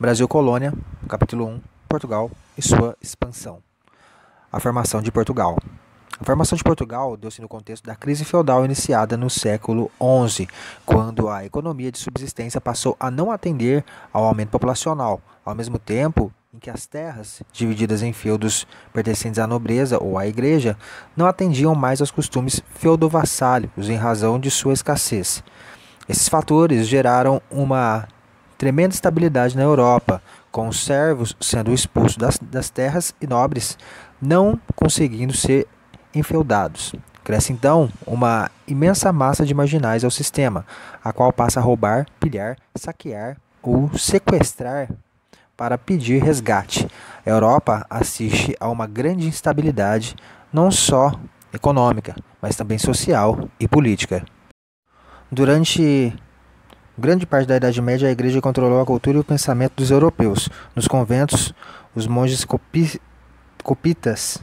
Brasil Colônia, capítulo 1, Portugal e sua expansão. A formação de Portugal. A formação de Portugal deu-se no contexto da crise feudal iniciada no século XI, quando a economia de subsistência passou a não atender ao aumento populacional, ao mesmo tempo em que as terras, divididas em feudos pertencentes à nobreza ou à igreja, não atendiam mais aos costumes feudovassálicos em razão de sua escassez. Esses fatores geraram uma tremenda estabilidade na Europa, com os servos sendo expulsos das terras e nobres não conseguindo ser enfeudados. Cresce então uma imensa massa de marginais ao sistema, a qual passa a roubar, pilhar, saquear ou sequestrar para pedir resgate. A Europa assiste a uma grande instabilidade, não só econômica, mas também social e política. Durante grande parte da Idade Média, a Igreja controlou a cultura e o pensamento dos europeus. Nos conventos, os monges copitas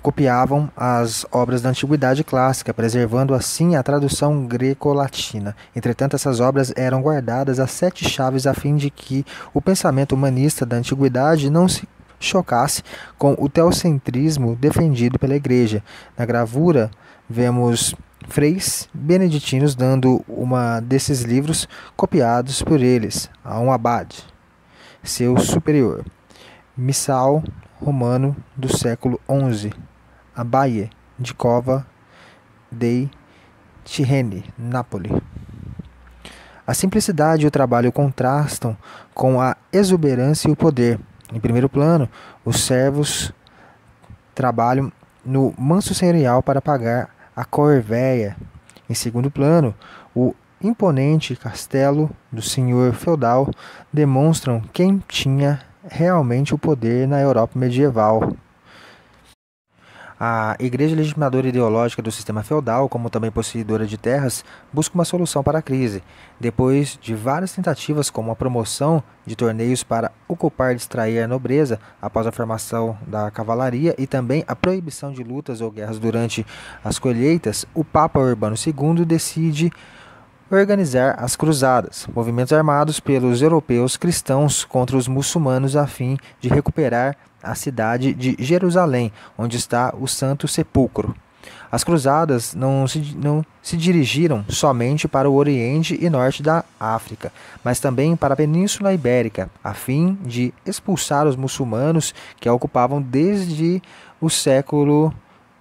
copiavam as obras da Antiguidade Clássica, preservando assim a tradução greco-latina. Entretanto, essas obras eram guardadas às 7 chaves a fim de que o pensamento humanista da Antiguidade não se chocasse com o teocentrismo defendido pela Igreja. Na gravura, vemos freis beneditinos dando uma desses livros copiados por eles a um abade, seu superior. Missal romano do século XI, Abaie de Cova dei Tirreni, Nápoles. A simplicidade e o trabalho contrastam com a exuberância e o poder. Em primeiro plano, os servos trabalham no manso senhorial para pagar a corvéia. Em segundo plano, o imponente castelo do senhor feudal demonstram quem tinha realmente o poder na Europa medieval. A Igreja legitimadora ideológica do sistema feudal, como também possuidora de terras, busca uma solução para a crise. Depois de várias tentativas, como a promoção de torneios para ocupar e distrair a nobreza após a formação da cavalaria e também a proibição de lutas ou guerras durante as colheitas, o Papa Urbano II decide organizar as cruzadas, movimentos armados pelos europeus cristãos contra os muçulmanos a fim de recuperar a cidade de Jerusalém, onde está o Santo Sepulcro. As cruzadas não se dirigiram somente para o Oriente e Norte da África, mas também para a Península Ibérica, a fim de expulsar os muçulmanos que a ocupavam desde o século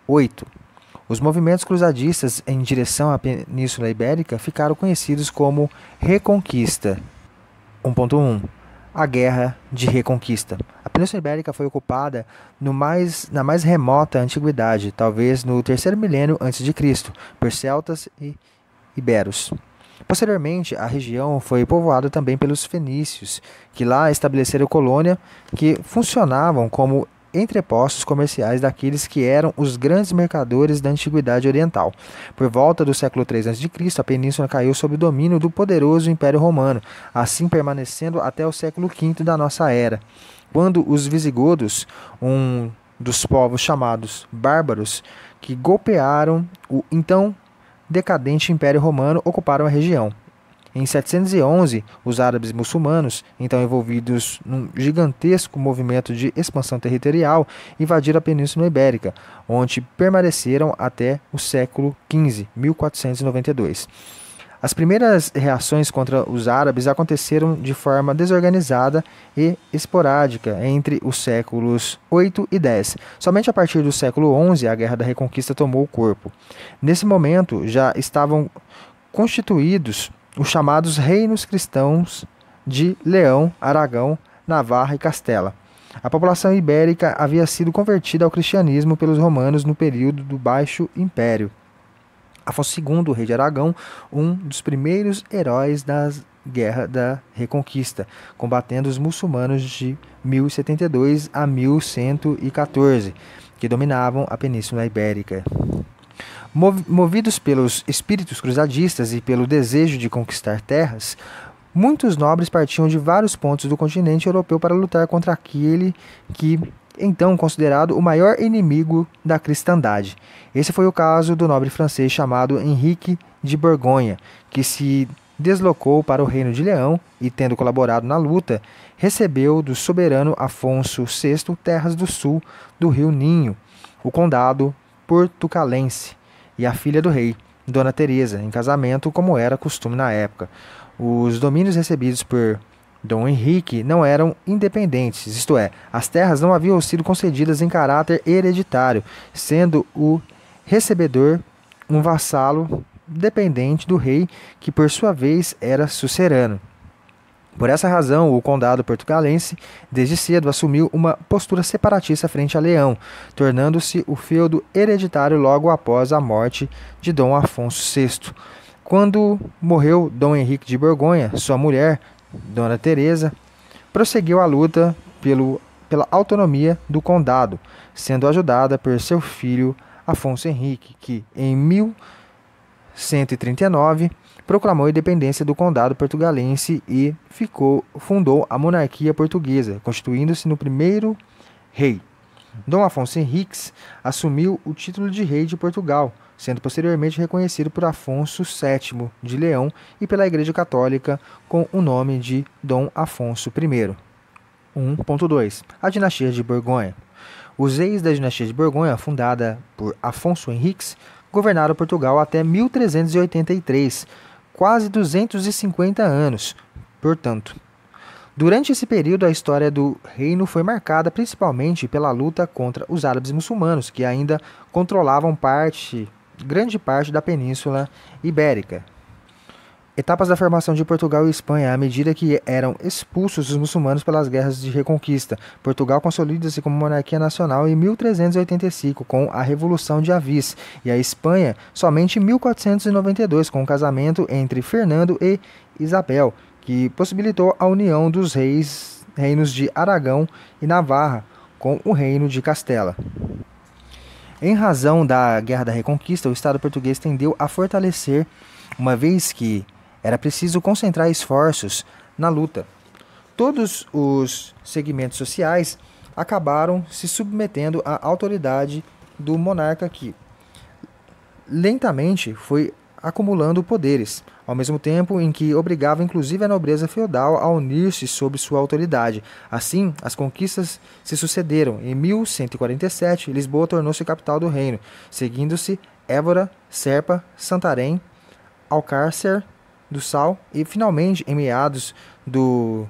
VIII. Os movimentos cruzadistas em direção à Península Ibérica ficaram conhecidos como Reconquista. 1.1 A Guerra de Reconquista. A Península Ibérica foi ocupada na mais remota antiguidade, talvez no terceiro milênio a.C., por celtas e iberos. Posteriormente, a região foi povoada também pelos fenícios, que lá estabeleceram colônia que funcionavam como entrepostos comerciais daqueles que eram os grandes mercadores da antiguidade oriental. Por volta do século III a.C., a península caiu sob o domínio do poderoso Império Romano, assim permanecendo até o século V da nossa era, quando os visigodos, um dos povos chamados bárbaros, que golpearam o então decadente Império Romano, ocuparam a região. Em 711, os árabes muçulmanos, então envolvidos num gigantesco movimento de expansão territorial, invadiram a Península Ibérica, onde permaneceram até o século XV, 1492. As primeiras reações contra os árabes aconteceram de forma desorganizada e esporádica entre os séculos 8 e 10. Somente a partir do século XI, a Guerra da Reconquista tomou o corpo. Nesse momento, já estavam constituídos os chamados reinos cristãos de Leão, Aragão, Navarra e Castela. A população ibérica havia sido convertida ao cristianismo pelos romanos no período do Baixo Império. Afonso II, rei de Aragão, um dos primeiros heróis da Guerra da Reconquista, combatendo os muçulmanos de 1072 a 1114, que dominavam a Península Ibérica. Movidos pelos espíritos cruzadistas e pelo desejo de conquistar terras, muitos nobres partiam de vários pontos do continente europeu para lutar contra aquele que, então considerado o maior inimigo da cristandade. Esse foi o caso do nobre francês chamado Henrique de Borgonha, que se deslocou para o Reino de Leão e, tendo colaborado na luta, recebeu do soberano Afonso VI terras do sul do rio Ninho, o condado portucalense, e a filha do rei, Dona Teresa, em casamento, como era costume na época. Os domínios recebidos por Dom Henrique não eram independentes, isto é, as terras não haviam sido concedidas em caráter hereditário, sendo o recebedor um vassalo dependente do rei, que por sua vez era sucerano. Por essa razão, o condado portucalense, desde cedo, assumiu uma postura separatista frente a Leão, tornando-se o feudo hereditário logo após a morte de Dom Afonso VI. Quando morreu Dom Henrique de Borgonha, sua mulher, Dona Teresa, prosseguiu a luta pela autonomia do condado, sendo ajudada por seu filho Afonso Henrique, que, em 1139, proclamou a independência do condado portugalense e fundou a monarquia portuguesa, constituindo-se no primeiro rei. Dom Afonso Henriques assumiu o título de rei de Portugal, sendo posteriormente reconhecido por Afonso VII de Leão e pela Igreja Católica com o nome de Dom Afonso I. 1.2. A dinastia de Borgonha. Os reis da dinastia de Borgonha, fundada por Afonso Henriques, governaram Portugal até 1383, quase 250 anos, portanto. Durante esse período, a história do reino foi marcada principalmente pela luta contra os árabes muçulmanos, que ainda controlavam grande parte da Península Ibérica. Etapas da formação de Portugal e Espanha. À medida que eram expulsos os muçulmanos pelas guerras de reconquista, Portugal consolida-se como monarquia nacional em 1385, com a Revolução de Avis, e a Espanha somente em 1492, com o casamento entre Fernando e Isabel, que possibilitou a união dos reinos de Aragão e Navarra com o reino de Castela. Em razão da Guerra da Reconquista, o Estado português tendeu a fortalecer, uma vez que era preciso concentrar esforços na luta. Todos os segmentos sociais acabaram se submetendo à autoridade do monarca, que lentamente foi acumulando poderes, ao mesmo tempo em que obrigava inclusive a nobreza feudal a unir-se sob sua autoridade. Assim, as conquistas se sucederam. Em 1147, Lisboa tornou-se capital do reino, seguindo-se Évora, Serpa, Santarém, Alcácer do Sal e, finalmente, em meados do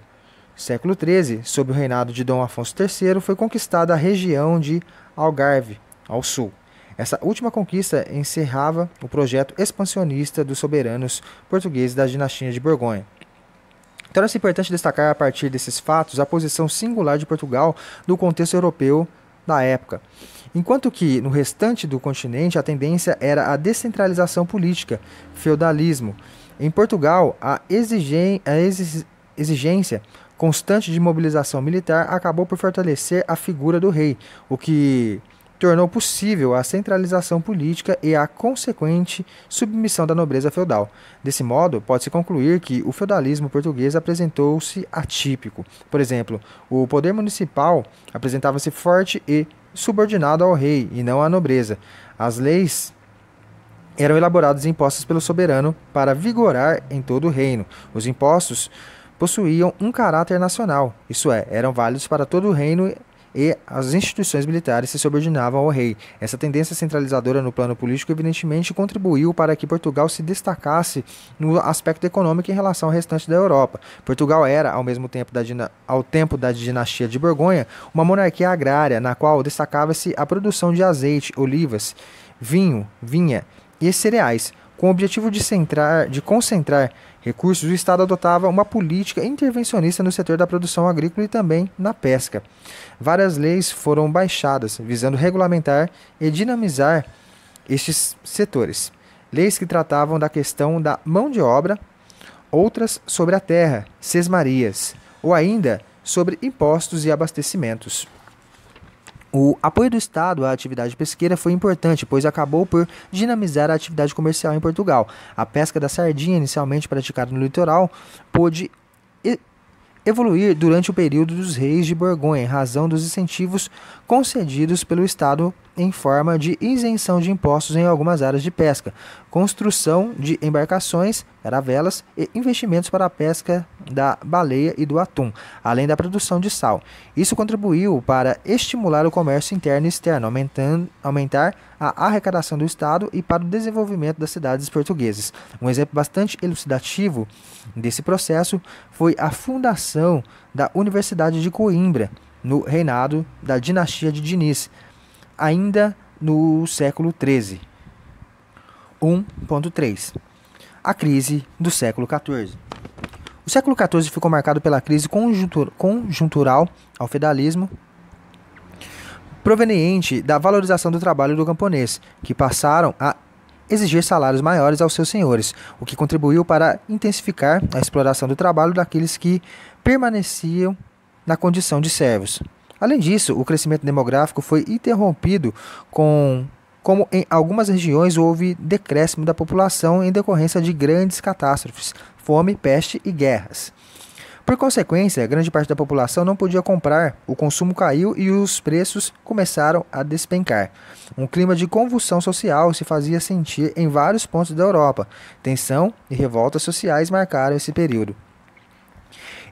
século XIII, sob o reinado de Dom Afonso III, foi conquistada a região de Algarve, ao sul. Essa última conquista encerrava o projeto expansionista dos soberanos portugueses da dinastia de Borgonha. Torna-se importante destacar, a partir desses fatos, a posição singular de Portugal no contexto europeu da época. Enquanto que, no restante do continente, a tendência era a descentralização política, feudalismo. Em Portugal, a exigência constante de mobilização militar acabou por fortalecer a figura do rei, o que tornou possível a centralização política e a consequente submissão da nobreza feudal. Desse modo, pode-se concluir que o feudalismo português apresentou-se atípico. Por exemplo, o poder municipal apresentava-se forte e subordinado ao rei e não à nobreza. As leis eram elaboradas e impostas pelo soberano para vigorar em todo o reino. Os impostos possuíam um caráter nacional, isso é, eram válidos para todo o reino, e as instituições militares se subordinavam ao rei. Essa tendência centralizadora no plano político evidentemente contribuiu para que Portugal se destacasse no aspecto econômico em relação ao restante da Europa. Portugal era, ao tempo da dinastia de Borgonha, uma monarquia agrária, na qual destacava-se a produção de azeite, olivas, vinho, vinha e cereais. Com o objetivo de concentrar recursos, o Estado adotava uma política intervencionista no setor da produção agrícola e também na pesca. Várias leis foram baixadas, visando regulamentar e dinamizar estes setores. Leis que tratavam da questão da mão de obra, outras sobre a terra, sesmarias, ou ainda sobre impostos e abastecimentos. O apoio do Estado à atividade pesqueira foi importante, pois acabou por dinamizar a atividade comercial em Portugal. A pesca da sardinha, inicialmente praticada no litoral, pôde evoluir durante o período dos reis de Borgonha, em razão dos incentivos concedidos pelo Estado em forma de isenção de impostos em algumas áreas de pesca, construção de embarcações, caravelas e investimentos para a pesca da baleia e do atum, além da produção de sal. Isso contribuiu para estimular o comércio interno e externo, aumentar a arrecadação do Estado e para o desenvolvimento das cidades portuguesas. Um exemplo bastante elucidativo desse processo foi a fundação da Universidade de Coimbra, no reinado da dinastia de Diniz, ainda no século XIII. 1.3 A crise do século XIV. O século XIV ficou marcado pela crise conjuntural ao feudalismo, proveniente da valorização do trabalho do camponês, que passaram a exigir salários maiores aos seus senhores, o que contribuiu para intensificar a exploração do trabalho daqueles que permaneciam na condição de servos. Além disso, o crescimento demográfico foi interrompido como em algumas regiões houve decréscimo da população em decorrência de grandes catástrofes, fome, peste e guerras. Por consequência, grande parte da população não podia comprar, o consumo caiu e os preços começaram a despencar. Um clima de convulsão social se fazia sentir em vários pontos da Europa. Tensão e revoltas sociais marcaram esse período.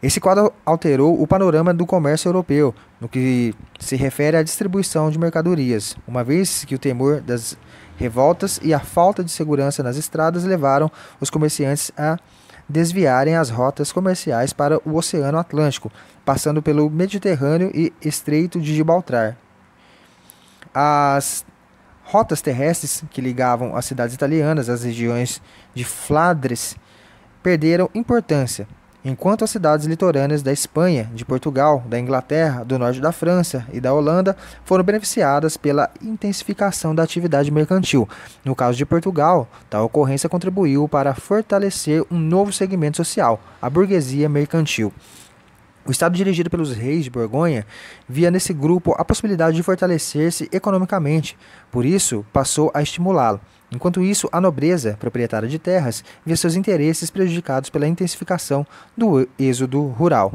Esse quadro alterou o panorama do comércio europeu, no que se refere à distribuição de mercadorias, uma vez que o temor das revoltas e a falta de segurança nas estradas levaram os comerciantes a desviarem as rotas comerciais para o Oceano Atlântico, passando pelo Mediterrâneo e Estreito de Gibraltar. As rotas terrestres que ligavam as cidades italianas às regiões de Flandres perderam importância, enquanto as cidades litorâneas da Espanha, de Portugal, da Inglaterra, do norte da França e da Holanda foram beneficiadas pela intensificação da atividade mercantil. No caso de Portugal, tal ocorrência contribuiu para fortalecer um novo segmento social, a burguesia mercantil. O Estado dirigido pelos reis de Borgonha via nesse grupo a possibilidade de fortalecer-se economicamente, por isso passou a estimulá-lo. Enquanto isso, a nobreza, proprietária de terras, via seus interesses prejudicados pela intensificação do êxodo rural.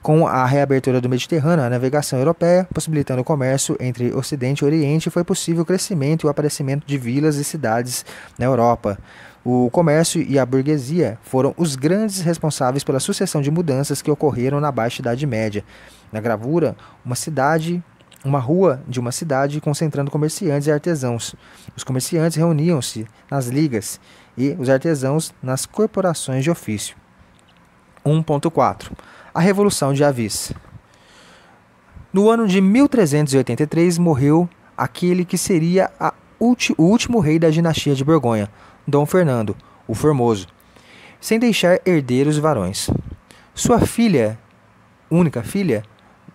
Com a reabertura do Mediterrâneo, a navegação europeia, possibilitando o comércio entre Ocidente e Oriente, foi possível o crescimento e o aparecimento de vilas e cidades na Europa. O comércio e a burguesia foram os grandes responsáveis pela sucessão de mudanças que ocorreram na Baixa Idade Média. Na gravura, uma rua de uma cidade concentrando comerciantes e artesãos. Os comerciantes reuniam-se nas ligas e os artesãos nas corporações de ofício. 1.4 A Revolução de Avis. No ano de 1383 morreu aquele que seria o último rei da dinastia de Borgonha, Dom Fernando, o Formoso, sem deixar herdeiros varões. Sua única filha,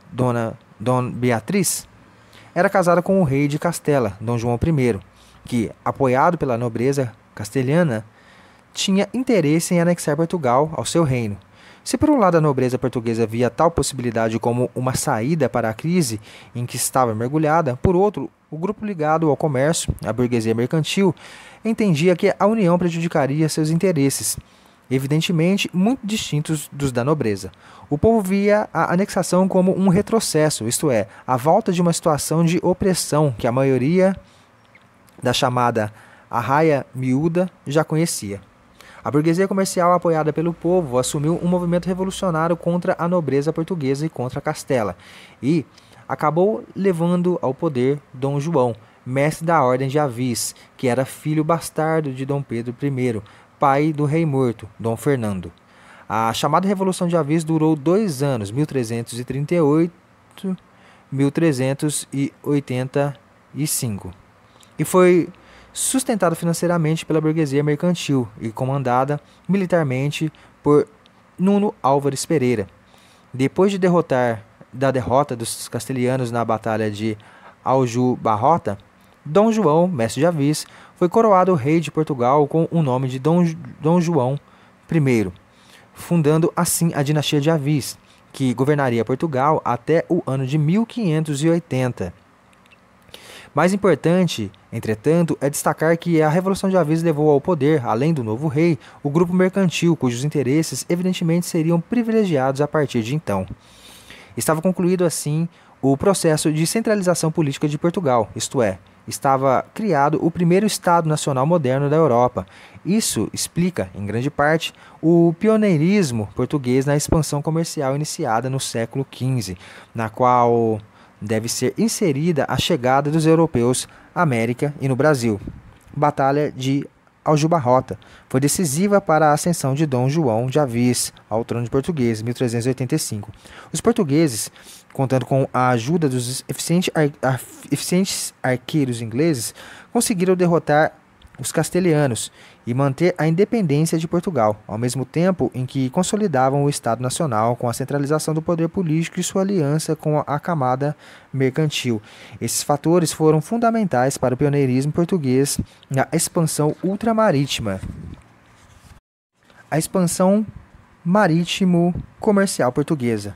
Dona Beatriz, era casada com o rei de Castela, Dom João I, que, apoiado pela nobreza castelhana, tinha interesse em anexar Portugal ao seu reino. Se por um lado a nobreza portuguesa via tal possibilidade como uma saída para a crise em que estava mergulhada, por outro, o grupo ligado ao comércio, a burguesia mercantil, entendia que a união prejudicaria seus interesses, evidentemente muito distintos dos da nobreza. O povo via a anexação como um retrocesso, isto é, a volta de uma situação de opressão que a maioria da chamada arraia miúda já conhecia. A burguesia comercial, apoiada pelo povo, assumiu um movimento revolucionário contra a nobreza portuguesa e contra Castela, e acabou levando ao poder Dom João, mestre da Ordem de Avis, que era filho bastardo de Dom Pedro I, pai do rei morto, Dom Fernando. A chamada Revolução de Avis durou 2 anos, 1338-1385, e foi sustentada financeiramente pela burguesia mercantil e comandada militarmente por Nuno Álvares Pereira. Depois da derrota dos castelhanos na Batalha de Aljubarrota, Dom João, mestre de Avis, foi coroado rei de Portugal com o nome de Dom João I, fundando assim a dinastia de Avis, que governaria Portugal até o ano de 1580. Mais importante, entretanto, é destacar que a Revolução de Avis levou ao poder, além do novo rei, o grupo mercantil, cujos interesses evidentemente seriam privilegiados a partir de então. Estava concluído assim o processo de centralização política de Portugal, isto é, estava criado o primeiro Estado Nacional moderno da Europa. Isso explica, em grande parte, o pioneirismo português na expansão comercial iniciada no século XV, na qual deve ser inserida a chegada dos europeus à América e no Brasil. Batalha de Aljubarrota foi decisiva para a ascensão de Dom João de Avís ao trono português, em 1385. Os portugueses, contando com a ajuda dos eficientes arqueiros ingleses, conseguiram derrotar os castelhanos e manter a independência de Portugal, ao mesmo tempo em que consolidavam o Estado Nacional com a centralização do poder político e sua aliança com a camada mercantil. Esses fatores foram fundamentais para o pioneirismo português na expansão ultramarítima. A expansão marítimo-comercial portuguesa.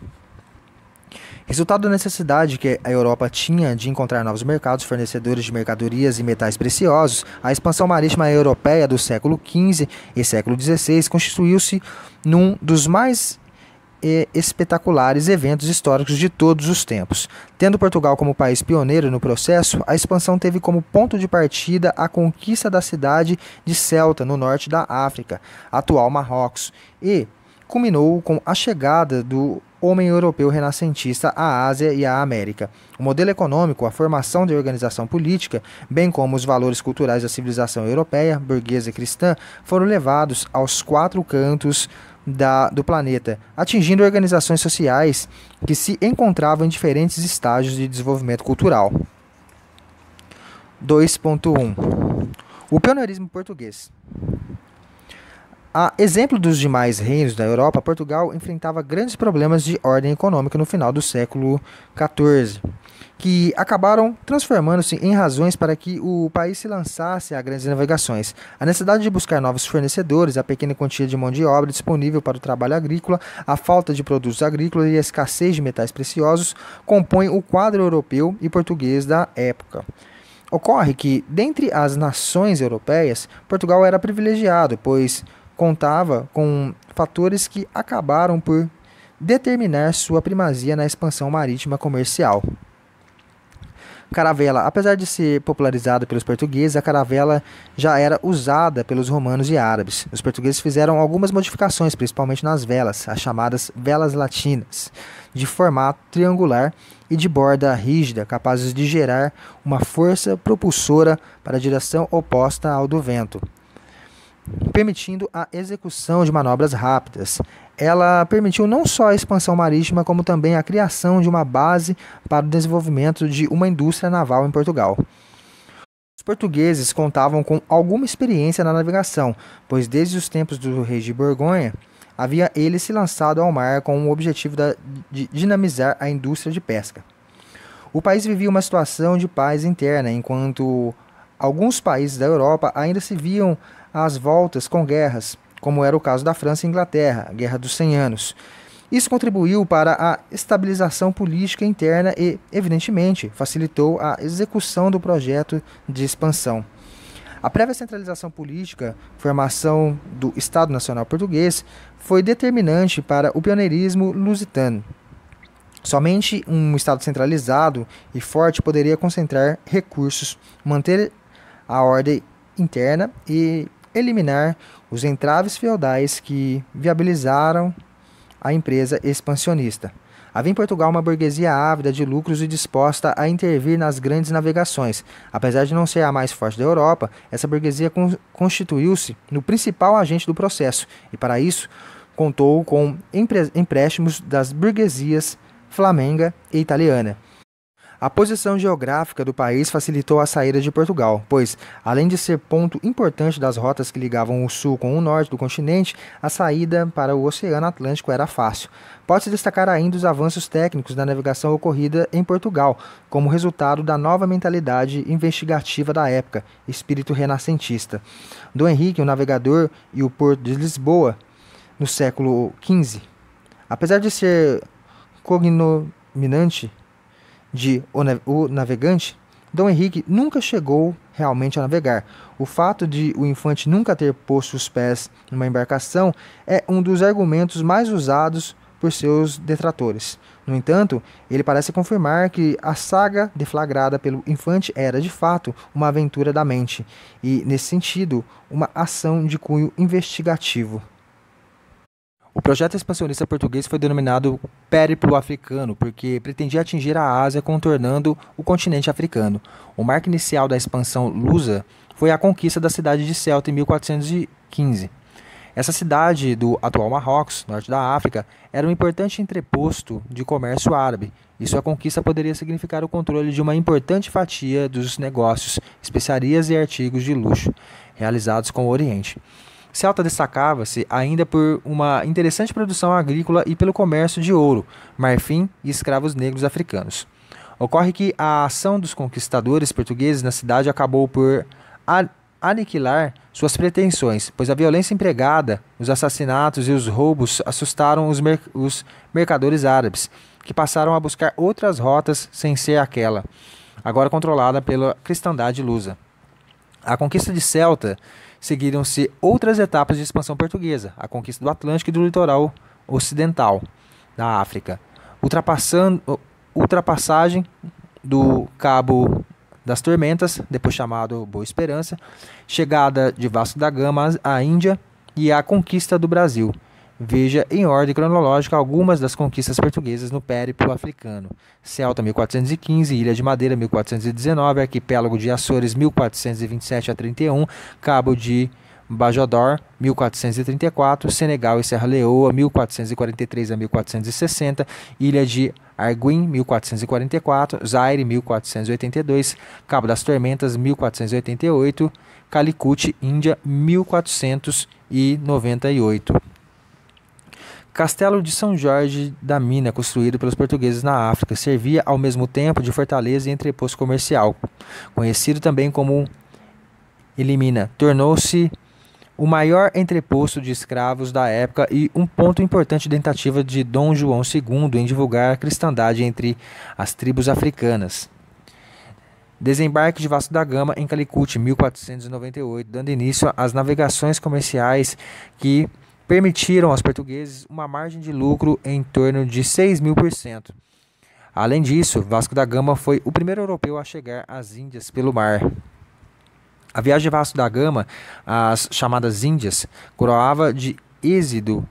Resultado da necessidade que a Europa tinha de encontrar novos mercados fornecedores de mercadorias e metais preciosos, a expansão marítima europeia do século XV e século XVI constituiu-se num dos mais espetaculares eventos históricos de todos os tempos. Tendo Portugal como país pioneiro no processo, a expansão teve como ponto de partida a conquista da cidade de Ceuta, no norte da África, atual Marrocos, e culminou com a chegada do homem europeu renascentista à Ásia e à América. O modelo econômico, a formação da organização política, bem como os valores culturais da civilização europeia, burguesa e cristã, foram levados aos quatro cantos do planeta, atingindo organizações sociais que se encontravam em diferentes estágios de desenvolvimento cultural. 2.1 O pioneirismo português. A exemplo dos demais reinos da Europa, Portugal enfrentava grandes problemas de ordem econômica no final do século XIV, que acabaram transformando-se em razões para que o país se lançasse a grandes navegações. A necessidade de buscar novos fornecedores, a pequena quantia de mão de obra disponível para o trabalho agrícola, a falta de produtos agrícolas e a escassez de metais preciosos compõem o quadro europeu e português da época. Ocorre que, dentre as nações europeias, Portugal era privilegiado, pois contava com fatores que acabaram por determinar sua primazia na expansão marítima comercial. Caravela. Apesar de ser popularizada pelos portugueses, a caravela já era usada pelos romanos e árabes. Os portugueses fizeram algumas modificações, principalmente nas velas, as chamadas velas latinas, de formato triangular e de borda rígida, capazes de gerar uma força propulsora para a direção oposta ao do vento, permitindo a execução de manobras rápidas. Ela permitiu não só a expansão marítima, como também a criação de uma base para o desenvolvimento de uma indústria naval em Portugal. Os portugueses contavam com alguma experiência na navegação, pois desde os tempos do rei de Borgonha, havia ele se lançado ao mar com o objetivo de dinamizar a indústria de pesca. O país vivia uma situação de paz interna, enquanto alguns países da Europa ainda se viam às voltas com guerras, como era o caso da França e Inglaterra, a Guerra dos 100 Anos. Isso contribuiu para a estabilização política interna e, evidentemente, facilitou a execução do projeto de expansão. A prévia centralização política, formação do Estado Nacional Português, foi determinante para o pioneirismo lusitano. Somente um Estado centralizado e forte poderia concentrar recursos, manter a ordem interna e eliminar os entraves feudais que viabilizaram a empresa expansionista. Havia em Portugal uma burguesia ávida de lucros e disposta a intervir nas grandes navegações. Apesar de não ser a mais forte da Europa, essa burguesia constituiu-se no principal agente do processo e, para isso, contou com empréstimos das burguesias flamenga e italiana. A posição geográfica do país facilitou a saída de Portugal, pois, além de ser ponto importante das rotas que ligavam o sul com o norte do continente, a saída para o Oceano Atlântico era fácil. Pode-se destacar ainda os avanços técnicos da navegação ocorrida em Portugal, como resultado da nova mentalidade investigativa da época, espírito renascentista. Dom Henrique, o navegador, e o Porto de Lisboa, no século XV. Apesar de ser cognominante de O Navegante, Dom Henrique nunca chegou realmente a navegar. O fato de o infante nunca ter posto os pés numa embarcação é um dos argumentos mais usados por seus detratores. No entanto, ele parece confirmar que a saga deflagrada pelo infante era, de fato, uma aventura da mente e, nesse sentido, uma ação de cunho investigativo. O projeto expansionista português foi denominado Périplo Africano, porque pretendia atingir a Ásia contornando o continente africano. O marco inicial da expansão lusa foi a conquista da cidade de Ceuta em 1415. Essa cidade do atual Marrocos, norte da África, era um importante entreposto de comércio árabe, e sua conquista poderia significar o controle de uma importante fatia dos negócios, especiarias e artigos de luxo realizados com o Oriente. Ceuta destacava-se ainda por uma interessante produção agrícola e pelo comércio de ouro, marfim e escravos negros africanos. Ocorre que a ação dos conquistadores portugueses na cidade acabou por aniquilar suas pretensões, pois a violência empregada, os assassinatos e os roubos assustaram os mercadores árabes, que passaram a buscar outras rotas sem ser aquela, agora controlada pela cristandade lusa. A conquista de Ceuta seguiram-se outras etapas de expansão portuguesa, a conquista do Atlântico e do litoral ocidental da África, ultrapassagem do Cabo das Tormentas, depois chamado Boa Esperança, chegada de Vasco da Gama à Índia e a conquista do Brasil. Veja em ordem cronológica algumas das conquistas portuguesas no périplo africano. Ceuta, 1415, Ilha de Madeira, 1419, Arquipélago de Açores, 1427 a 31, Cabo de Bajodor, 1434, Senegal e Serra Leoa, 1443 a 1460, Ilha de Arguin, 1444, Zaire, 1482, Cabo das Tormentas, 1488, Calicut, Índia, 1498. Castelo de São Jorge da Mina, construído pelos portugueses na África, servia ao mesmo tempo de fortaleza e entreposto comercial. Conhecido também como Elimina, tornou-se o maior entreposto de escravos da época e um ponto importante da tentativa de Dom João II em divulgar a cristandade entre as tribos africanas. Desembarque de Vasco da Gama em Calicut, 1498, dando início às navegações comerciais que permitiram aos portugueses uma margem de lucro em torno de 6.000%. Além disso, Vasco da Gama foi o primeiro europeu a chegar às Índias pelo mar. A viagem de Vasco da Gama às chamadas Índias coroava de êxito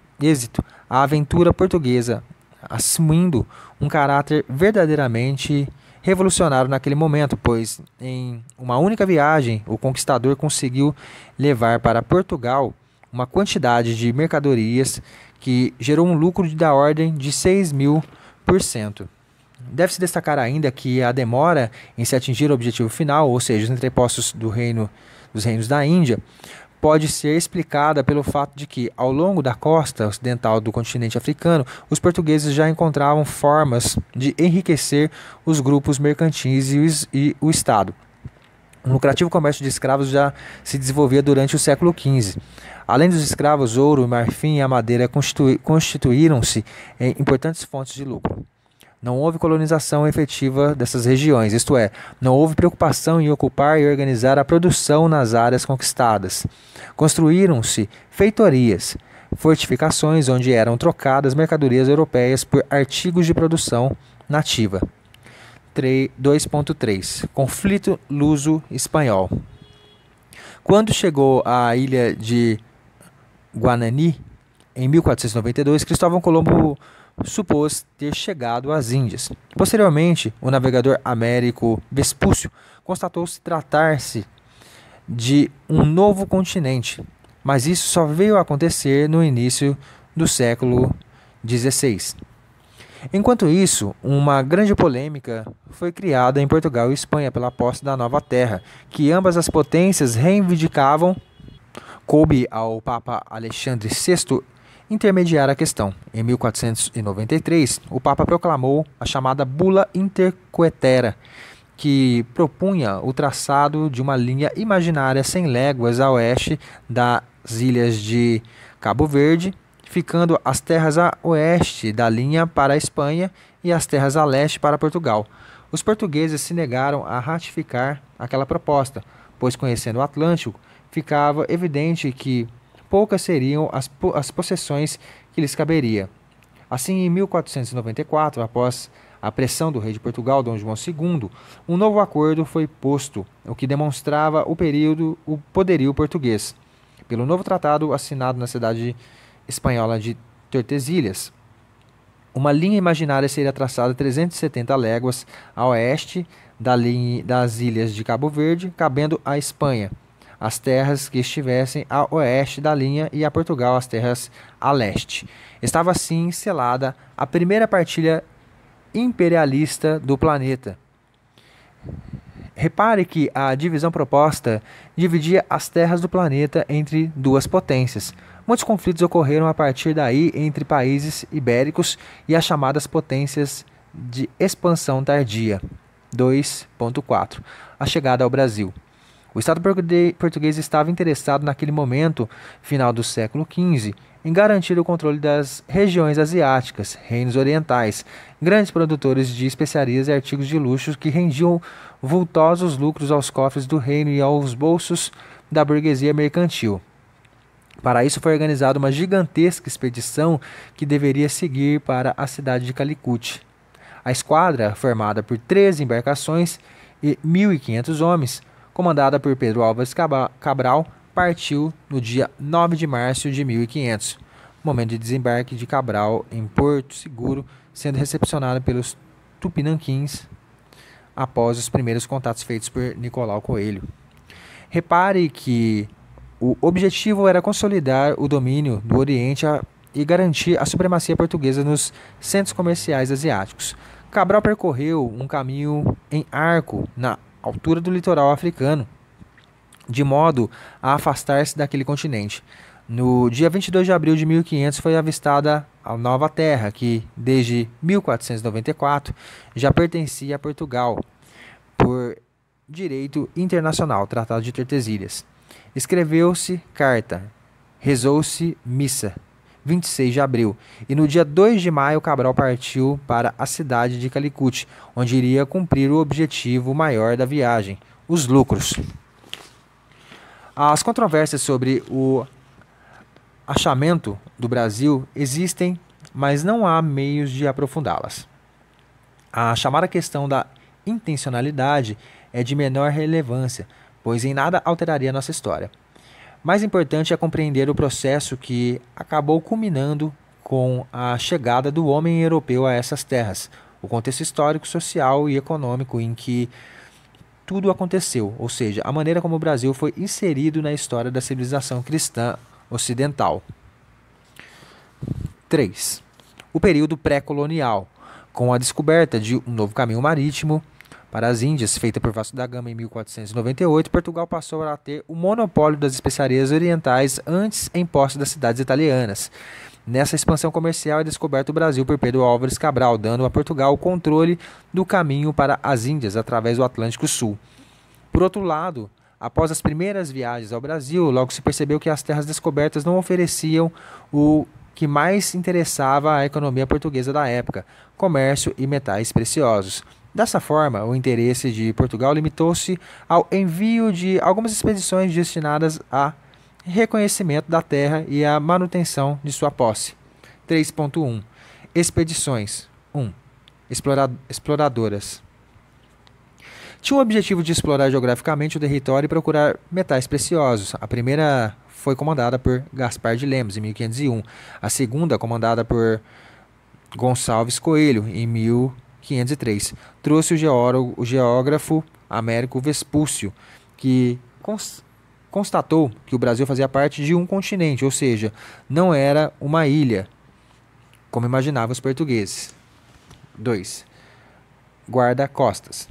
a aventura portuguesa, assumindo um caráter verdadeiramente revolucionário naquele momento, pois em uma única viagem o conquistador conseguiu levar para Portugal uma quantidade de mercadorias que gerou um lucro da ordem de 6.000%. Deve-se destacar ainda que a demora em se atingir o objetivo final, ou seja, os entrepostos dos reinos da Índia, pode ser explicada pelo fato de que, ao longo da costa ocidental do continente africano, os portugueses já encontravam formas de enriquecer os grupos mercantis e o Estado. Um lucrativo comércio de escravos já se desenvolvia durante o século XV. Além dos escravos, ouro, marfim e a madeira constituíram-se em importantes fontes de lucro. Não houve colonização efetiva dessas regiões, isto é, não houve preocupação em ocupar e organizar a produção nas áreas conquistadas. Construíram-se feitorias, fortificações onde eram trocadas mercadorias europeias por artigos de produção nativa. 2.3 Conflito luso-espanhol. Quando chegou à ilha de Guanani, em 1492, Cristóvão Colombo supôs ter chegado às Índias. Posteriormente, o navegador Américo Vespúcio constatou-se tratar-se de um novo continente, mas isso só veio a acontecer no início do século XVI. Enquanto isso, uma grande polêmica foi criada em Portugal e Espanha pela posse da nova terra, que ambas as potências reivindicavam. Coube ao Papa Alexandre VI intermediar a questão. Em 1493, o Papa proclamou a chamada Bula Intercoetera, que propunha o traçado de uma linha imaginária 100 léguas a oeste das ilhas de Cabo Verde, ficando as terras a oeste da linha para a Espanha e as terras a leste para Portugal. Os portugueses se negaram a ratificar aquela proposta, pois, conhecendo o Atlântico, ficava evidente que poucas seriam as possessões que lhes caberia. Assim, em 1494, após a pressão do rei de Portugal, Dom João II, um novo acordo foi posto, o que demonstrava o poderio português. Pelo novo tratado assinado na cidade espanhola de Tordesilhas, uma linha imaginária seria traçada 370 léguas a oeste das ilhas de Cabo Verde, cabendo à Espanha as terras que estivessem a oeste da linha e a Portugal as terras a leste. Estava assim selada a primeira partilha imperialista do planeta. Repare que a divisão proposta dividia as terras do planeta entre duas potências. Muitos conflitos ocorreram a partir daí entre países ibéricos e as chamadas potências de expansão tardia. 2.4. A chegada ao Brasil. O Estado português estava interessado naquele momento, final do século XV, em garantir o controle das regiões asiáticas, reinos orientais, grandes produtores de especiarias e artigos de luxo que rendiam vultosos lucros aos cofres do reino e aos bolsos da burguesia mercantil. Para isso foi organizada uma gigantesca expedição que deveria seguir para a cidade de Calicut. A esquadra, formada por 13 embarcações e 1.500 homens, comandada por Pedro Álvares Cabral, partiu no dia 9 de março de 1500, momento de desembarque de Cabral em Porto Seguro, sendo recepcionado pelos tupinanquins após os primeiros contatos feitos por Nicolau Coelho. Repare que o objetivo era consolidar o domínio do Oriente e garantir a supremacia portuguesa nos centros comerciais asiáticos. Cabral percorreu um caminho em arco na altura do litoral africano, de modo a afastar-se daquele continente. No dia 22 de abril de 1500 foi avistada a Nova Terra, que desde 1494 já pertencia a Portugal, por direito internacional, Tratado de Tordesilhas. Escreveu-se carta, rezou-se missa, 26 de abril, e no dia 2 de maio Cabral partiu para a cidade de Calicut, onde iria cumprir o objetivo maior da viagem, os lucros. As controvérsias sobre o achamento do Brasil existem, mas não há meios de aprofundá-las. A chamada questão da intencionalidade é de menor relevância, pois em nada alteraria nossa história. Mais importante é compreender o processo que acabou culminando com a chegada do homem europeu a essas terras, o contexto histórico, social e econômico em que tudo aconteceu, ou seja, a maneira como o Brasil foi inserido na história da civilização cristã ocidental. 3. O período pré-colonial, com a descoberta de um novo caminho marítimo para as Índias, feita por Vasco da Gama em 1498, Portugal passou a ter o monopólio das especiarias orientais antes em posse das cidades italianas. Nessa expansão comercial é descoberto o Brasil por Pedro Álvares Cabral, dando a Portugal o controle do caminho para as Índias através do Atlântico Sul. Por outro lado, após as primeiras viagens ao Brasil, logo se percebeu que as terras descobertas não ofereciam o que mais interessava à economia portuguesa da época, comércio e metais preciosos. Dessa forma, o interesse de Portugal limitou-se ao envio de algumas expedições destinadas a reconhecimento da terra e a manutenção de sua posse. 3.1 Expedições 1. Exploradoras. Tinha o objetivo de explorar geograficamente o território e procurar metais preciosos. A primeira foi comandada por Gaspar de Lemos, em 1501. A segunda, comandada por Gonçalves Coelho, em 1503. Trouxe o geógrafo Américo Vespúcio, que constatou que o Brasil fazia parte de um continente, ou seja, não era uma ilha, como imaginavam os portugueses. 2. Guarda-costas.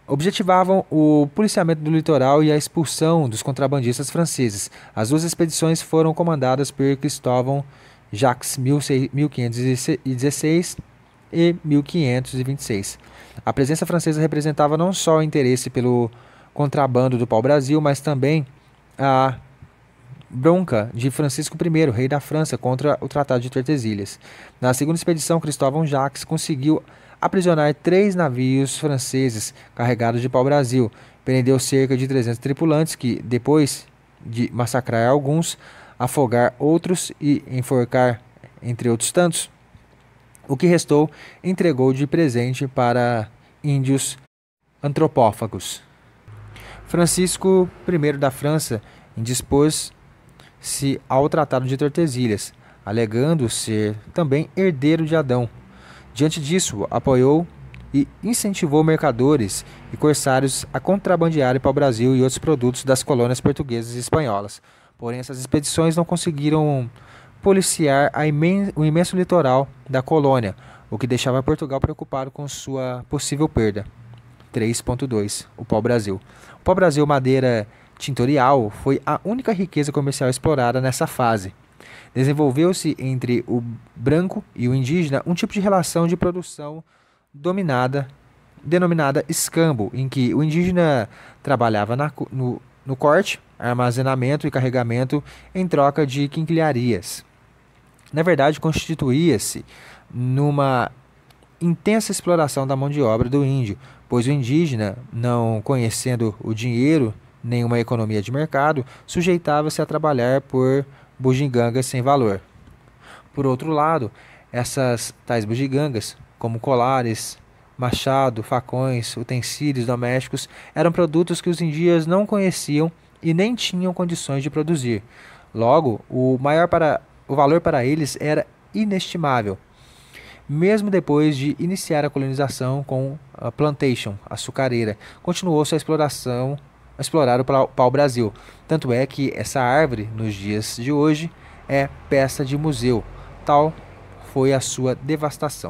Objetivavam o policiamento do litoral e a expulsão dos contrabandistas franceses. As duas expedições foram comandadas por Cristóvão Jacques, 1516 e 1526. A presença francesa representava não só o interesse pelo contrabando do pau-brasil, mas também a bronca de Francisco I, rei da França, contra o Tratado de Tordesilhas. Na segunda expedição, Cristóvão Jacques conseguiu aprisionar 3 navios franceses carregados de pau-brasil. Prendeu cerca de 300 tripulantes que, depois de massacrar alguns, afogar outros e enforcar, entre outros tantos, O que restou entregou de presente para índios antropófagos. Francisco I da França indispôs-se ao Tratado de Tordesilhas, alegando ser também herdeiro de Adão. Diante disso, apoiou e incentivou mercadores e corsários a contrabandearem para o Brasil e outros produtos das colônias portuguesas e espanholas. Porém, essas expedições não conseguiram policiar o imenso litoral da colônia, o que deixava Portugal preocupado com sua possível perda. 3.2. O pau-brasil. O pau-brasil madeira tintorial foi a única riqueza comercial explorada nessa fase. Desenvolveu-se entre o branco e o indígena um tipo de relação de produção denominada escambo, em que o indígena trabalhava no corte, armazenamento e carregamento em troca de quinquilharias. Na verdade, constituía-se numa intensa exploração da mão de obra do índio, pois o indígena, não conhecendo o dinheiro nem uma economia de mercado, sujeitava-se a trabalhar por bugigangas sem valor. Por outro lado, essas tais bugigangas, como colares, machado, facões, utensílios domésticos, eram produtos que os indígenas não conheciam e nem tinham condições de produzir. Logo, o valor para eles era inestimável. Mesmo depois de iniciar a colonização com a plantation açucareira, continuou-se a explorar o pau-brasil. Tanto é que essa árvore, nos dias de hoje, é peça de museu. Tal foi a sua devastação.